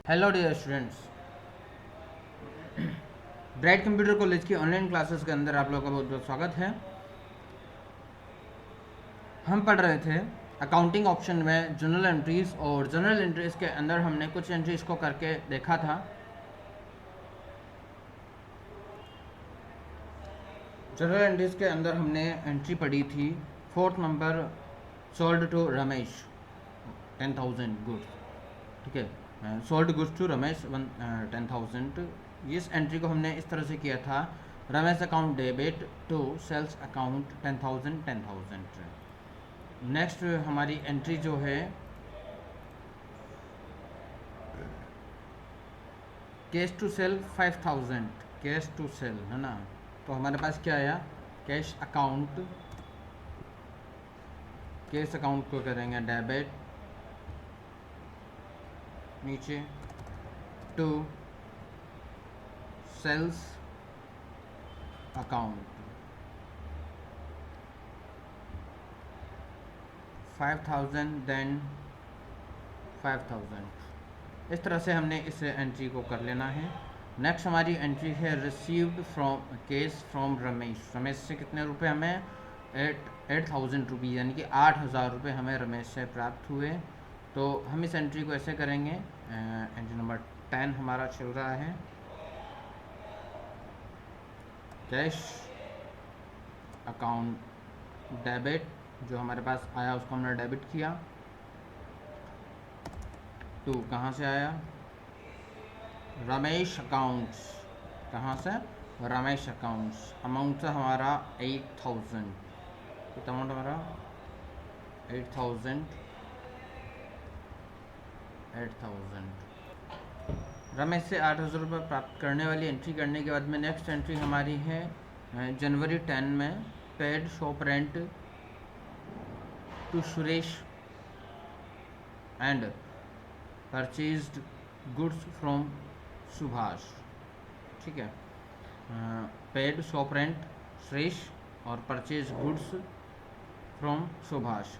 Hello dear students, bright computer college की online classes के अंदर आप लोगों का बहुत बहुत स्वागत है। हम पढ़ रहे थे अकाउंटिंग ऑप्शन में जर्नल एंट्रीज, और जर्नल एंट्रीज के अंदर हमने कुछ एंट्रीज को करके देखा था। जर्नल एंट्रीज के अंदर हमने एंट्री पढ़ी थी fourth number, sold to Ramesh 10,000 goods. ठीक है, सोल्ड गुड्स टू रमेश 10,000। इस एंट्री को हमने इस तरह से किया था, Ramesh account debit to sales account 10,000 10,000। Next हमारी एंट्री जो है cash to sale 5,000, cash to sale है ना। तो हमारे पास क्या आया, कैश अकाउंट, कैश अकाउंट को करेंगे डेबिट, नीचे टू सेल्स अकाउंट 5,000 देन 5,000। इस तरह से हमने इस एंट्री को कर लेना है। नेक्स्ट हमारी एंट्री है received from case from Ramesh. Ramesh से कितने रुपए हमें 8,000 रुपीज़, यानी कि 8,000 रुपये हमें रमेश से प्राप्त हुए। तो हम इस एंट्री को ऐसे करेंगे, एंट्री नंबर 10 हमारा चल रहा है, कैश अकाउंट डेबिट, जो हमारे पास आया उसको हमने डेबिट किया। टू कहाँ से आया, रमेश अकाउंट्स, कहाँ से, रमेश अकाउंट्स। अमाउंट था हमारा 8,000, कितना अमाउंट हमारा 8,000। रमेश से 8,000 रुपये प्राप्त करने वाली एंट्री करने के बाद में नेक्स्ट एंट्री हमारी है जनवरी 10 में, paid shop rent to Suresh and purchased goods from Subhash. ठीक है, पेड शॉप रेंट सुरेश और परचेज गुड्स फ्रॉम सुभाष।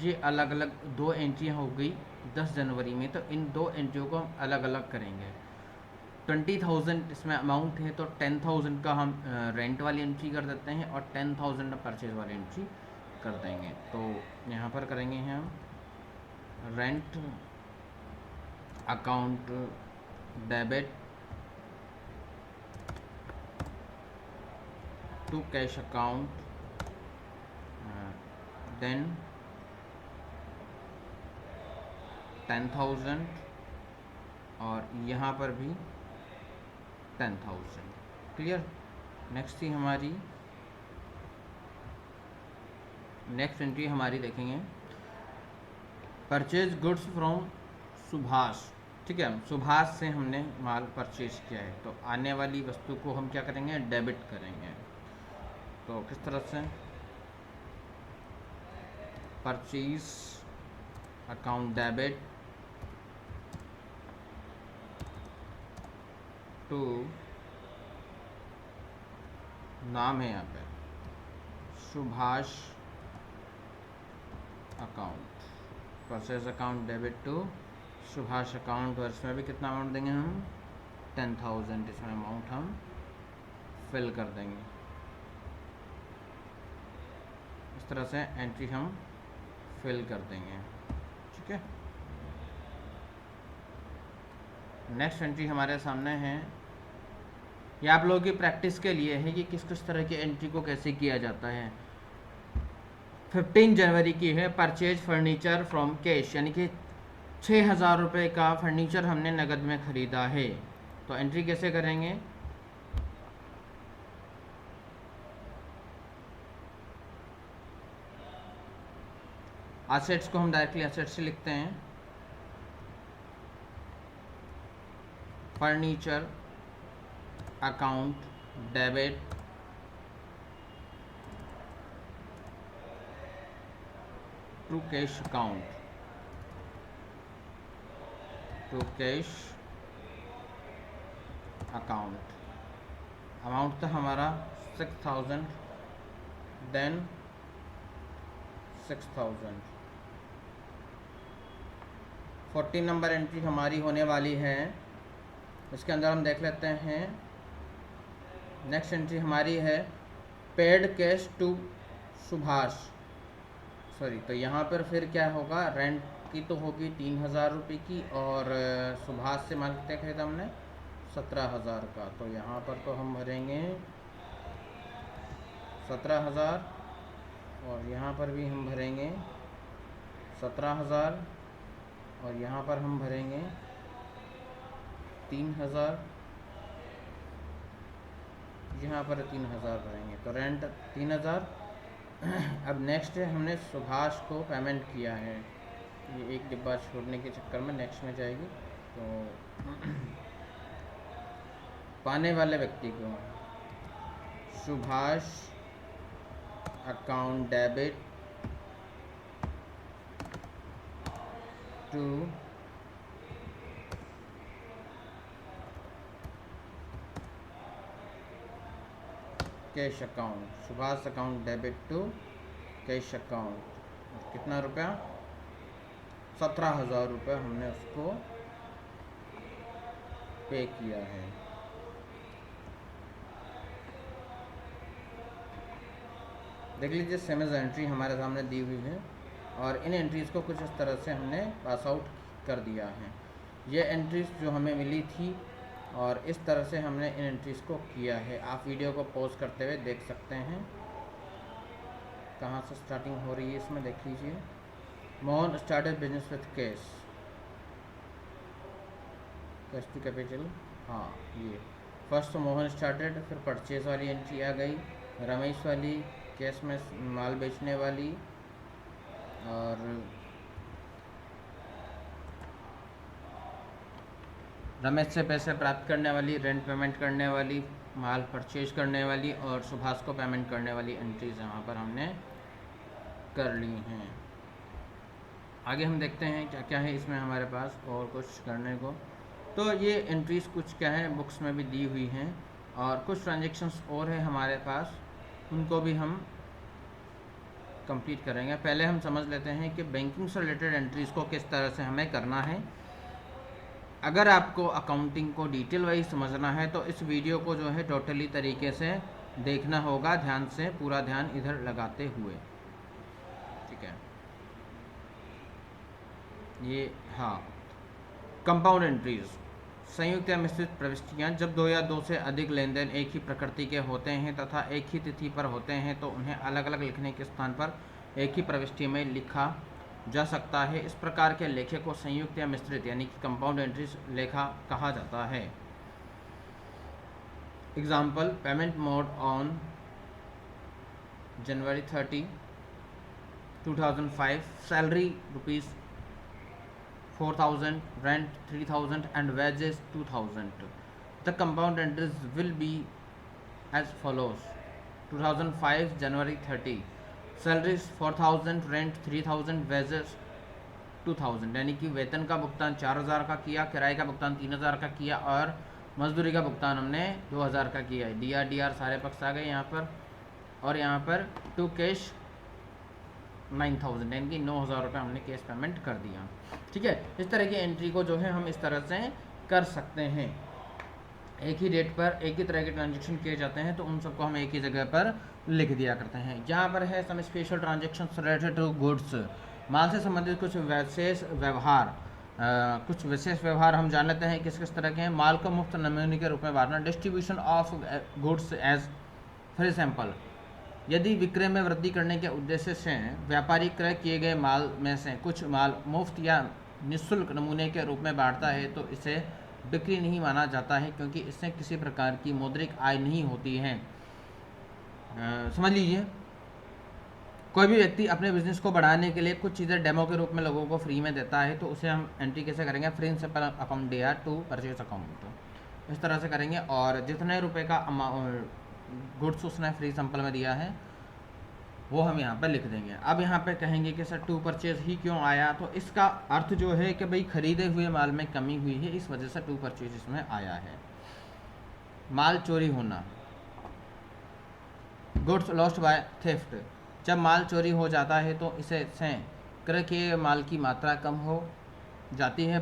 ये अलग अलग दो एंट्रियाँ हो गई 10 जनवरी में। तो इन दो एंट्रियों को हम अलग अलग करेंगे। 20,000 इसमें अमाउंट है, तो 10,000 का हम रेंट वाली एंट्री कर देते हैं और 10,000 परचेज वाली एंट्री कर देंगे। तो यहाँ पर करेंगे हम rent account debit to cash account, then 10,000, और यहाँ पर भी 10,000। क्लियर। नेक्स्ट थी हमारी, नेक्स्ट एंट्री हमारी देखेंगे, परचेज गुड्स फ्रॉम सुभाष। ठीक है, सुभाष से हमने माल परचेज किया है, तो आने वाली वस्तु को हम क्या करेंगे, डेबिट करेंगे। तो किस तरह से, परचेज अकाउंट डेबिट टू, नाम है यहाँ पे Subhash account, purchase account debit to Subhash account. और इसमें भी कितना अमाउंट देंगे हम, 10,000 इसमें अमाउंट हम फिल कर देंगे। इस तरह से एंट्री हम फिल कर देंगे। ठीक है, नेक्स्ट एंट्री हमारे सामने है, ये आप लोगों की प्रैक्टिस के लिए है कि किस किस तरह की एंट्री को कैसे किया जाता है। 15 जनवरी की है, परचेज फर्नीचर फ्रॉम कैश, यानी कि 6,000 रुपये का फर्नीचर हमने नगद में ख़रीदा है। तो एंट्री कैसे करेंगे, असेट्स को हम डायरेक्टली असेट्स से लिखते हैं, furniture account debit to cash account, to cash account. Amount था हमारा 6,000, देन 6,000 14 नंबर एंट्री हमारी होने वाली है। इसके अंदर हम देख लेते हैं। नेक्स्ट एंट्री हमारी है paid cash to Subhash. Sorry, तो यहाँ पर फिर क्या होगा, रेंट की तो होगी 3000 रुपये की, और सुभाष से माल कितने खरीदा हमने, 17,000 का। तो यहाँ पर तो हम भरेंगे 17,000, और यहाँ पर भी हम भरेंगे 17,000, और यहाँ पर हम भरेंगे 3,000, यहाँ पर 3,000 भरेंगे। तो रेंट 3,000। अब नेक्स्ट हमने सुभाष को पेमेंट किया है, ये एक डिब्बा छोड़ने के चक्कर में नेक्स्ट में जाएगी। तो पाने वाले व्यक्ति को Subhash account debit to cash account, Subhash account debit to cash account. कितना रुपया, 17,000 रुपये हमने उसको पे किया है। देख लीजिए सेमेज एंट्री हमारे सामने दी हुई है, और इन एंट्रीज़ को कुछ इस तरह से हमने पास आउट कर दिया है। ये एंट्रीज जो हमें मिली थी, और इस तरह से हमने इन एंट्रीज़ को किया है। आप वीडियो को पॉज करते हुए देख सकते हैं कहाँ से स्टार्टिंग हो रही है, इसमें देख लीजिए। Mohan started business with cash to capital, हाँ ये फर्स्ट मोहन स्टार्टेड, फिर परचेज वाली एंट्री आ गई, रमेश वाली कैश में माल बेचने वाली, और रमेश से पैसे प्राप्त करने वाली, रेंट पेमेंट करने वाली, माल परचेज करने वाली, और सुभाष को पेमेंट करने वाली एंट्रीज यहाँ पर हमने कर ली हैं। आगे हम देखते हैं क्या क्या है इसमें हमारे पास और कुछ करने को। तो ये एंट्रीज कुछ क्या है बुक्स में भी दी हुई हैं, और कुछ ट्रांजेक्शन्स और है हमारे पास, उनको भी हम कंप्लीट करेंगे। पहले हम समझ लेते हैं कि बैंकिंग से रिलेटेड एंट्रीज़ को किस तरह से हमें करना है। अगर आपको अकाउंटिंग को डिटेल वाइज समझना है तो इस वीडियो को जो है टोटली तरीके से देखना होगा, ध्यान से, पूरा ध्यान इधर लगाते हुए, ठीक है। ये हाँ, कंपाउंड एंट्रीज, संयुक्त या मिश्रित प्रविष्टियाँ। जब दो या दो से अधिक लेन देन एक ही प्रकृति के होते हैं तथा एक ही तिथि पर होते हैं तो उन्हें अलग अलग लिखने के स्थान पर एक ही प्रविष्टि में लिखा जा सकता है। इस प्रकार के लेखे को संयुक्त या मिश्रित यानी कि कंपाउंड एंट्रीज लेखा कहा जाता है। Example, payment mode on January 30, 2005, salary ₹4,000, rent 3,000 and wages 2,000. The compound entries will be as follows: 2005 January 30, salaries 4,000, rent 3,000, wages 2,000। यानी कि वेतन का भुगतान 4,000 का किया, किराए का भुगतान 3,000 का किया, और मजदूरी का भुगतान हमने 2,000 का किया है। DR सारे पक्ष आ गए यहाँ पर, और यहाँ पर टू कैश 9,000 यानी कि 9,000 रुपये हमने कैश पेमेंट कर दिया, ठीक है। इस तरह की एंट्री को जो है हम इस तरह से कर सकते हैं। एक ही डेट पर एक ही तरह के ट्रांजेक्शन किए जाते हैं तो उन सबको हम एक ही जगह पर लिख दिया करते हैं। यहाँ पर है some special transaction related to goods, माल से संबंधित कुछ विशेष व्यवहार हम जान लेते हैं किस किस तरह के हैं। माल को मुफ्त नमूने के रूप में बांटना, distribution of goods as free sample. यदि विक्रय में वृद्धि करने के उद्देश्य से व्यापारी क्रय किए गए माल में से कुछ माल मुफ्त या निःशुल्क नमूने के रूप में बांटता है तो इसे बिक्री नहीं माना जाता है, क्योंकि इससे किसी प्रकार की मौद्रिक आय नहीं होती है। समझ लीजिए, कोई भी व्यक्ति अपने बिजनेस को बढ़ाने के लिए कुछ चीज़ें डेमो के रूप में लोगों को फ्री में देता है तो उसे हम एंट्री कैसे करेंगे, free sample account DR to purchase account, इस तरह से करेंगे। और जितने रुपए का गुड्स उसने फ्री सैंपल में दिया है वो हम यहाँ पर लिख देंगे। अब यहाँ पे कहेंगे कि सर टू परचेज ही क्यों आया, तो इसका अर्थ जो है कि भाई खरीदे हुए माल में कमी हुई है, इस वजह से टू परचेज इसमें आया है। माल चोरी होना, गुड्स लॉस्ट बाय थेफ्ट, जब माल चोरी हो जाता है तो इसे से क्रय किए माल की मात्रा कम हो जाती है,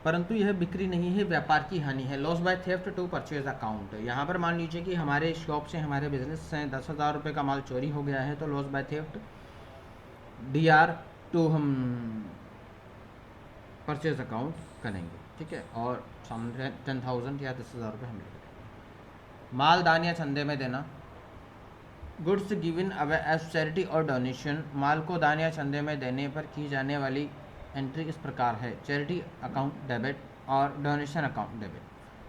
परंतु यह बिक्री नहीं है, व्यापार की हानि है। Loss by theft to purchase account, यहाँ पर मान लीजिए कि हमारे शॉप से, हमारे बिजनेस से 10,000 रुपये का माल चोरी हो गया है, तो loss by theft DR to हम परचेज अकाउंट करेंगे, ठीक है, और सामने 10,000 या 10,000 रुपये हम लेंगे। माल दान या चंदे में देना, goods given away as charity और डोनेशन, माल को दान या चंदे में देने पर की जाने वाली एंट्री इस प्रकार है: चैरिटी अकाउंट डेबिट और donation account debit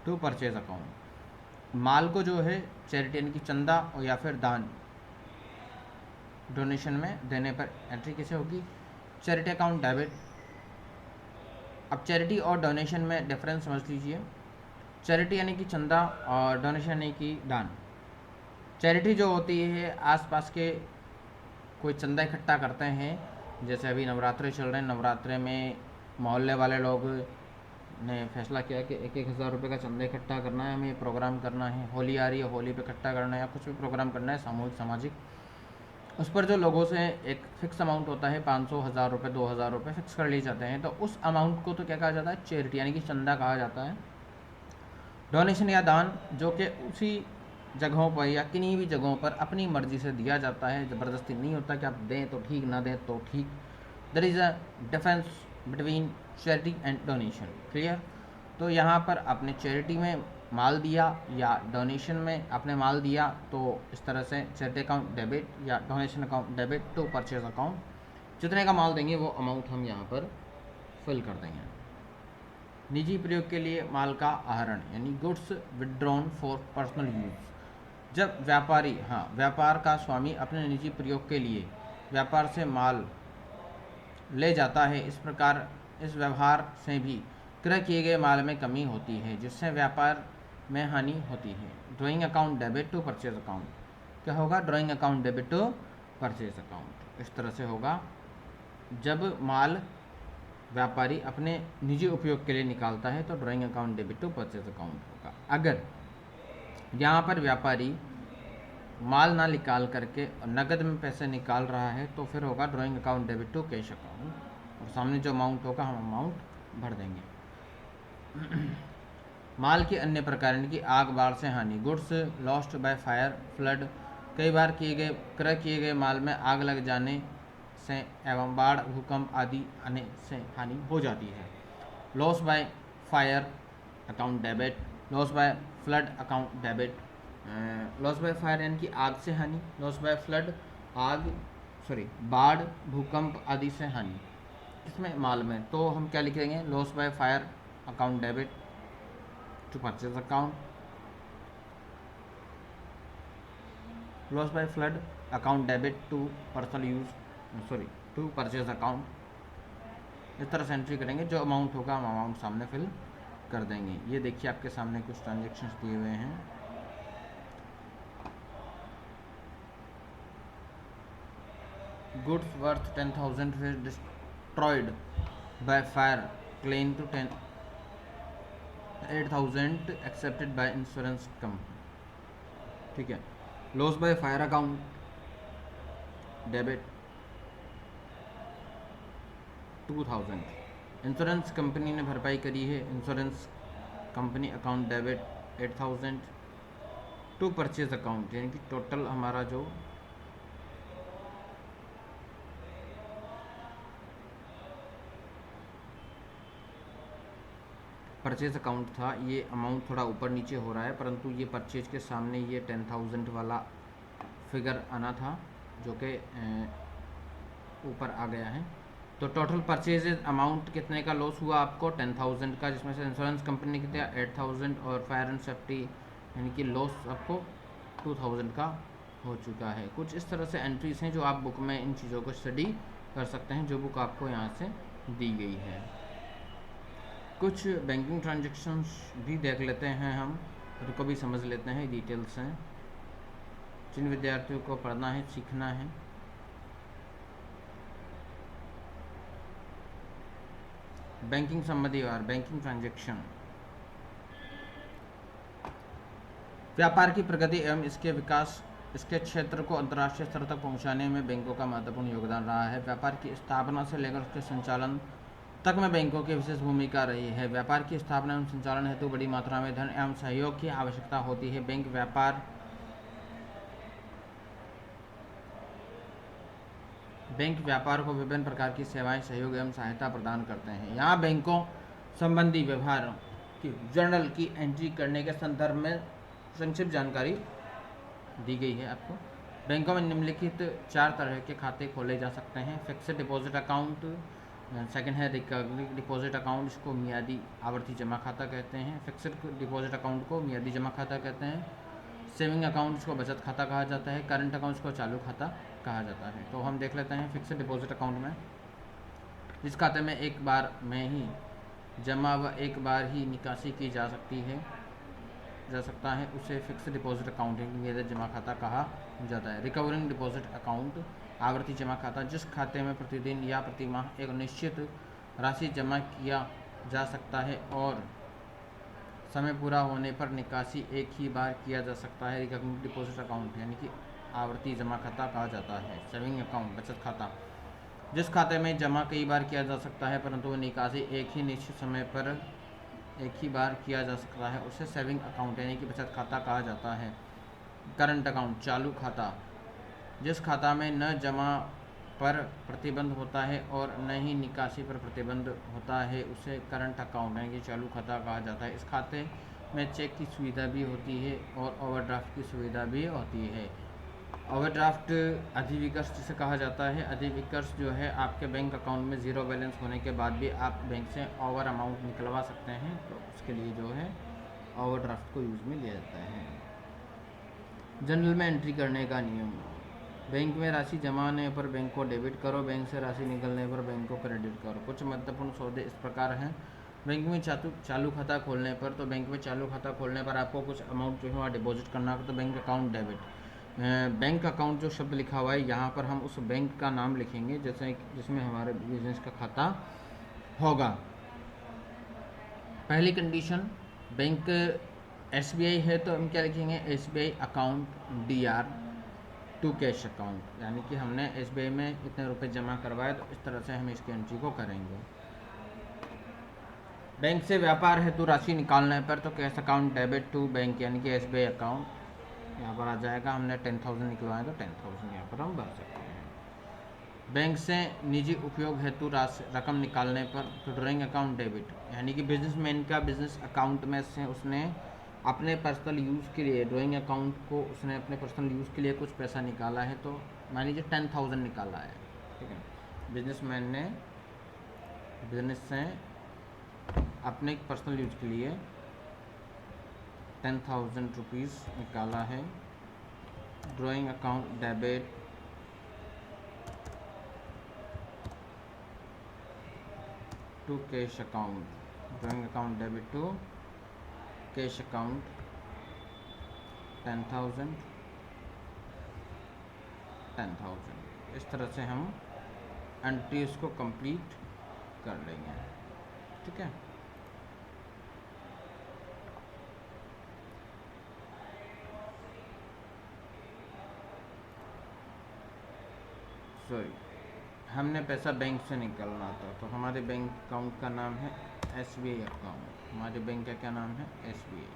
to purchase account. माल को जो है चैरिटी यानी कि चंदा और या फिर दान डोनेशन में देने पर एंट्री कैसे होगी? Charity account debit. अब चैरिटी और डोनेशन में डिफरेंस समझ लीजिए। चैरिटी यानी कि चंदा और डोनेशन यानी कि दान। चैरिटी जो होती है, आसपास के कोई चंदा इकट्ठा करते हैं, जैसे अभी नवरात्रे चल रहे हैं, नवरात्रे में मोहल्ले वाले लोग ने फैसला किया कि 1,000 रुपये का चंदा इकट्ठा करना है, हमें प्रोग्राम करना है, होली आ रही है, होली पे इकट्ठा करना है या कुछ भी प्रोग्राम करना है सामूहिक सामाजिक। उस पर जो लोगों से एक फिक्स अमाउंट होता है, 500, 1,000 रुपये, 2,000 रुपये फिक्स कर लिए जाते हैं, तो उस अमाउंट को तो क्या कहा जाता है? चैरिटी यानी कि चंदा कहा जाता है। डोनेशन या दान, जो कि उसी जगहों पर या किन्हीं भी जगहों पर अपनी मर्जी से दिया जाता है, ज़बरदस्ती नहीं होता कि आप दें तो ठीक, ना दें तो ठीक। There is a difference between charity and donation. Clear? तो यहाँ पर आपने चैरिटी में माल दिया या डोनेशन में आपने माल दिया, तो इस तरह से चैरिटी अकाउंट डेबिट या donation account debit to purchase account. जितने का माल देंगे वो अमाउंट हम यहाँ पर फिल कर देंगे। निजी प्रयोग के लिए माल का आहरण यानी goods withdrawn for personal use. जब व्यापारी, व्यापार का स्वामी अपने निजी प्रयोग के लिए व्यापार से माल ले जाता है, इस प्रकार इस व्यवहार से भी क्रय किए गए माल में कमी होती है, जिससे व्यापार में हानि होती है। Drawing account debit to purchase account क्या होगा? Drawing account debit to purchase account इस तरह से होगा। जब माल व्यापारी अपने निजी उपयोग के लिए निकालता है तो drawing account debit to purchase account होगा। अगर यहाँ पर व्यापारी माल ना निकाल करके नगद में पैसे निकाल रहा है तो फिर होगा drawing account debit to cash account, और सामने जो अमाउंट होगा हम अमाउंट भर देंगे। माल की अन्य प्रकार यानी कि आग, बाढ़ से हानि। Goods lost by fire, flood, कई बार क्रय किए गए माल में आग लग जाने से एवं बाढ़, भूकंप आदि आने से हानि हो जाती है। Loss by fire account debit, loss by flood account debit. Loss by fire यानी कि आग से हानि, लॉस बाय फ्लड बाढ़, भूकंप आदि से हानि इसमें माल में, तो हम क्या लिखेंगे? Loss by fire account debit to purchase account, loss by flood account debit to personal use to purchase account. इस तरह से एंट्री करेंगे, जो अमाउंट होगा हम अमाउंट सामने फिल कर देंगे। ये देखिए आपके सामने कुछ ट्रांजेक्शन्स दिए हुए हैं। Goods worth 10,000 were destroyed by fire, claim to 8,000 accepted by insurance company। ठीक है। Loss by fire account debit 2,000, insurance company ने भरपाई करी है, insurance company account debit 8,000 to purchase account, यानी कि टोटल हमारा जो परचेज अकाउंट था, ये अमाउंट थोड़ा ऊपर नीचे हो रहा है, परंतु ये परचेज के सामने ये 10,000 वाला फिगर आना था, जो कि ऊपर आ गया है। तो टोटल परचेज अमाउंट कितने का लॉस हुआ आपको? 10,000 का, जिसमें से इंश्योरेंस कंपनी ने कितना 8,000 और फायर एंड सेफ्टी यानी कि लॉस आपको 2,000 का हो चुका है। कुछ इस तरह से एंट्रीज हैं जो आप बुक में इन चीज़ों को स्टडी कर सकते हैं, जो बुक आपको यहाँ से दी गई है। कुछ बैंकिंग ट्रांजेक्शन्स भी देख लेते हैं हम, उनको भी समझ लेते हैं, डिटेल्स हैं जिन विद्यार्थियों को पढ़ना है, सीखना है। बैंकिंग संबंधी और बैंकिंग ट्रांजैक्शन, व्यापार की प्रगति एवं इसके विकास इसके क्षेत्र को अंतर्राष्ट्रीय स्तर तक पहुंचाने में बैंकों का महत्वपूर्ण योगदान रहा है। व्यापार की स्थापना से लेकर उसके संचालन तक में बैंकों की विशेष भूमिका रही है। व्यापार की स्थापना एवं संचालन हेतु बड़ी मात्रा में धन एवं सहयोग की आवश्यकता होती है। बैंक व्यापार को विभिन्न प्रकार की सेवाएं, सहयोग एवं सहायता प्रदान करते हैं। यहाँ बैंकों संबंधी व्यवहारों की जर्नल की एंट्री करने के संदर्भ में संक्षिप्त जानकारी दी गई है आपको। बैंकों में निम्नलिखित 4 तरह के खाते खोले जा सकते हैं। फिक्स्ड डिपॉजिट अकाउंट, सेकंड है रिकरिंग डिपॉजिट अकाउंट, इसको मियादी आवर्ती जमा खाता कहते हैं। फिक्स्ड डिपॉजिट अकाउंट को मियादी जमा खाता कहते हैं। सेविंग अकाउंट, इसको बचत खाता कहा जाता है। करंट अकाउंट को चालू खाता कहा जाता है। तो हम देख लेते हैं फिक्स्ड डिपॉजिट अकाउंट में, जिस खाते में एक बार में ही जमा व एक बार ही निकासी की जा सकता है उसे फिक्स्ड डिपॉजिट अकाउंट मियादी जमा खाता कहा जाता है। रिकरिंग डिपॉजिट अकाउंट, आवर्ती जमा खाता, जिस खाते में प्रतिदिन या प्रति माह एक निश्चित राशि जमा किया जा सकता है और समय पूरा होने पर निकासी एक ही बार किया जा सकता है। रिकरिंग डिपॉजिट अकाउंट यानी कि आवर्ती जमा खाता कहा जाता है। सेविंग अकाउंट, बचत खाता, जिस खाते में जमा कई बार किया जा सकता है परंतु निकासी एक ही निश्चित समय पर एक ही बार किया जा सकता है उसे सेविंग अकाउंट यानी कि बचत खाता कहा जाता है। करंट अकाउंट, चालू खाता, जिस खाता में न जमा पर प्रतिबंध होता है और न ही निकासी पर प्रतिबंध होता है उसे करंट अकाउंट यानी कि चालू खाता कहा जाता है। इस खाते में चेक की सुविधा भी होती है और ओवरड्राफ्ट की सुविधा भी होती है। ओवरड्राफ्ट अधिविकर्ष जिसे कहा जाता है। अधिविकर्ष जो है आपके बैंक अकाउंट में ज़ीरो बैलेंस होने के बाद भी आप बैंक से ओवर अमाउंट निकलवा सकते हैं, तो उसके लिए जो है ओवरड्राफ्ट को यूज़ में लिया जाता है। जनरल में एंट्री करने का नियम, बैंक में राशि जमा होने पर बैंक को डेबिट करो, बैंक से राशि निकलने पर बैंक को क्रेडिट करो। कुछ महत्वपूर्ण सौदे इस प्रकार हैं। बैंक में चालू खाता खोलने पर, तो बैंक में चालू खाता खोलने पर आपको कुछ अमाउंट जो है वहाँ डिपॉजिट करना होगा, तो bank account debit. Bank account जो शब्द लिखा हुआ है यहाँ पर हम उस बैंक का नाम लिखेंगे जैसे जिसमें हमारे बिजनेस का खाता होगा। पहली कंडीशन, बैंक SBI है तो हम क्या लिखेंगे, SBI account DR to cash account, यानी कि हमने SBI में इतने रुपए जमा करवाए तो इस तरह से हम इसकी एंट्री को करेंगे। बैंक से व्यापार हेतु राशि निकालने पर तो cash account debit to bank यानी कि SBI अकाउंट यहाँ पर आ जाएगा। हमने 10,000 निकलवाए तो 10,000 यहाँ पर हम भर सकते हैं। बैंक से निजी उपयोग हेतु रकम निकालने पर तो ड्राइंग अकाउंट डेबिट यानी कि बिजनेसमैन का बिजनेस अकाउंट में से उसने अपने पर्सनल यूज़ के लिए ड्राइंग अकाउंट को उसने अपने पर्सनल यूज़ के लिए कुछ पैसा निकाला है, तो मान लीजिए 10,000 निकाला है, ठीक है। बिजनेसमैन ने बिजनेस से अपने पर्सनल यूज़ के लिए 10,000 रुपीज़ निकाला है। Drawing account debit to cash account, drawing account debit to cash account 10,000 10,000। इस तरह से हम एंट्रीज को कंप्लीट कर लेंगे, ठीक है। सॉरी, हमने पैसा बैंक से निकालना था तो हमारे बैंक अकाउंट का नाम है SBI अकाउंट। हमारे बैंक का क्या नाम है, SBI।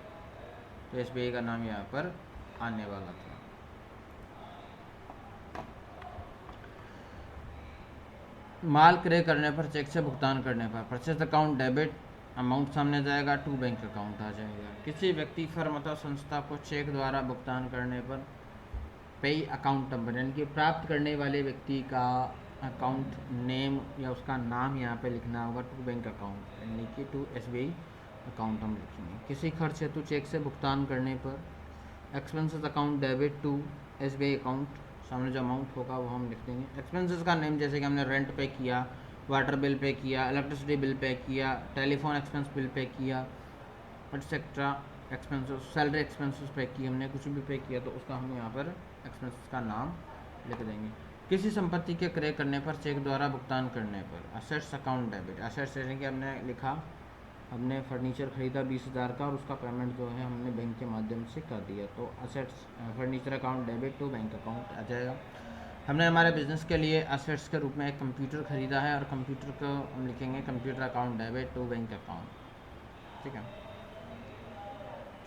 तो SBI का नाम यहाँ पर आने वाला था। माल क्रय करने पर, चेक से भुगतान करने पर परचेज अकाउंट डेबिट अमाउंट सामने जाएगा टू बैंक अकाउंट आ जाएगा। किसी व्यक्ति, फर्म अथवा संस्था को चेक द्वारा भुगतान करने पर पे अकाउंट नंबर यानी कि प्राप्त करने वाले व्यक्ति का अकाउंट नेम या उसका नाम यहाँ पे लिखना होगा टू बैंक अकाउंट यानी कि टू SBI अकाउंट हम लिखेंगे। किसी खर्च हेतु चेक से भुगतान करने पर expenses account debit to SBI account, सामने जो अमाउंट होगा वो हम लिख देंगे। एक्सपेंसेस का नेम जैसे कि हमने रेंट पे किया, वाटर बिल पे किया, इलेक्ट्रिसिटी बिल पे किया, टेलीफोन एक्सपेंस बिल पे किया, एक्सेट्रा एक्सपेंसेस, सैलरी एक्सपेंसेस पे किया, हमने कुछ भी पे किया तो उसका हम यहाँ पर एक्सपेंसेस का नाम लिख देंगे। किसी संपत्ति के क्रय करने पर चेक द्वारा भुगतान करने पर असेट्स अकाउंट डेबिट, असेट्स यानी कि हमने लिखा हमने फर्नीचर ख़रीदा 20,000 का और उसका पेमेंट जो है हमने बैंक के माध्यम से कर दिया, तो assets furniture account debit to bank account आ जाएगा। हमने हमारे बिज़नेस के लिए असेट्स के रूप में एक कंप्यूटर ख़रीदा है और कंप्यूटर को हम लिखेंगे computer account debit to bank account, ठीक है।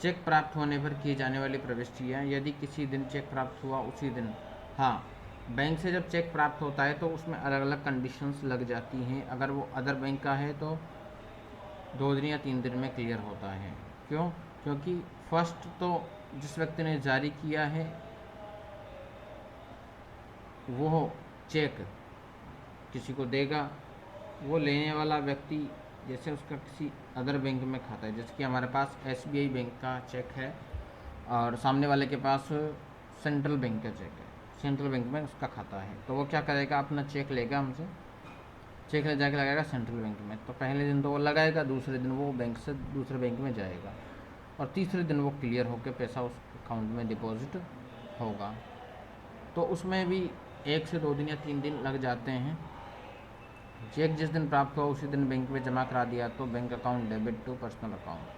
चेक प्राप्त होने पर की जाने वाली प्रविष्टियाँ, यदि किसी दिन चेक प्राप्त हुआ उसी दिन, हाँ, बैंक से जब चेक प्राप्त होता है तो उसमें अलग अलग कंडीशंस लग जाती हैं। अगर वो अदर बैंक का है तो 2 दिन या 3 दिन में क्लियर होता है। क्यों? क्योंकि फर्स्ट तो जिस व्यक्ति ने जारी किया है वो चेक किसी को देगा, वो लेने वाला व्यक्ति जैसे उसका किसी अदर बैंक में खाता है, जैसे कि हमारे पास SBI बैंक का चेक है और सामने वाले के पास सेंट्रल बैंक का चेक है, सेंट्रल बैंक में उसका खाता है, तो वो क्या करेगा, अपना चेक लेगा हमसे, चेक ले जाके लगाएगा सेंट्रल बैंक में। तो पहले दिन तो वो लगाएगा, दूसरे दिन वो बैंक से दूसरे बैंक में जाएगा और तीसरे दिन वो क्लियर होकर पैसा उस अकाउंट में डिपॉजिट होगा। तो उसमें भी 1 से 2 दिन या 3 दिन लग जाते हैं। चेक जिस दिन प्राप्त हुआ उसी दिन बैंक में जमा करा दिया तो bank account debit to personal account.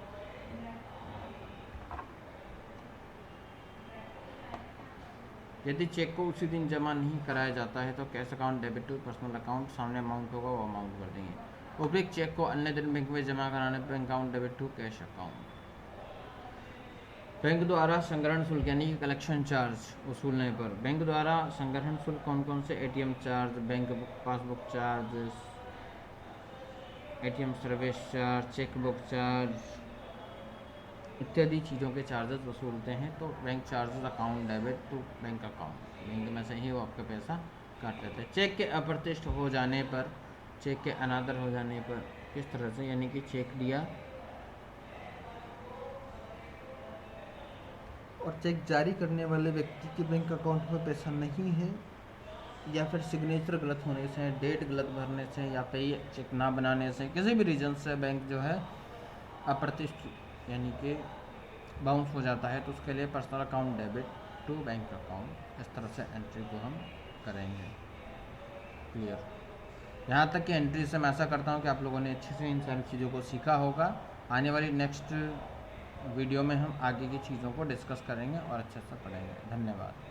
यदि चेक को उसी दिन जमा नहीं कराया जाता है तो cash account debit to personal account, सामने अमाउंट होगा वो अमाउंट कर देंगे। उपयुक्त चेक को अन्य दिन बैंक में जमा कराने पर bank account debit to cash account. Bank द्वारा संग्रहण शुल्क यानी कि कलेक्शन चार्ज वसूलने पर, बैंक द्वारा संग्रहण शुल्क कौन कौन से, ATM charge, bank passbook charge, ATM service charge, cheque book charge इत्यादि चीज़ों के चार्जेस वसूलते हैं। तो bank charges account debit to bank account, bank में से ही वो आपका पैसा काट लेते हैं। चेक के अप्रतिष्ठ हो जाने पर, चेक के अनादर हो जाने पर किस तरह से, यानी कि चेक दिया और चेक जारी करने वाले व्यक्ति के बैंक अकाउंट में पैसा नहीं है, या फिर सिग्नेचर गलत होने से, डेट गलत भरने से, या पे चेक ना बनाने से, किसी भी रीज़न से बैंक जो है अप्रतिष्ठ यानी कि बाउंस हो जाता है, तो उसके लिए personal account debit to bank account, इस तरह से एंट्री को हम करेंगे। क्लियर? यहाँ तक कि एंट्री से मैं ऐसा करता हूँ कि आप लोगों ने अच्छे से इन सारी चीज़ों को सीखा होगा। आने वाली नेक्स्ट वीडियो में हम आगे की चीज़ों को डिस्कस करेंगे और अच्छे से पढ़ेंगे। धन्यवाद।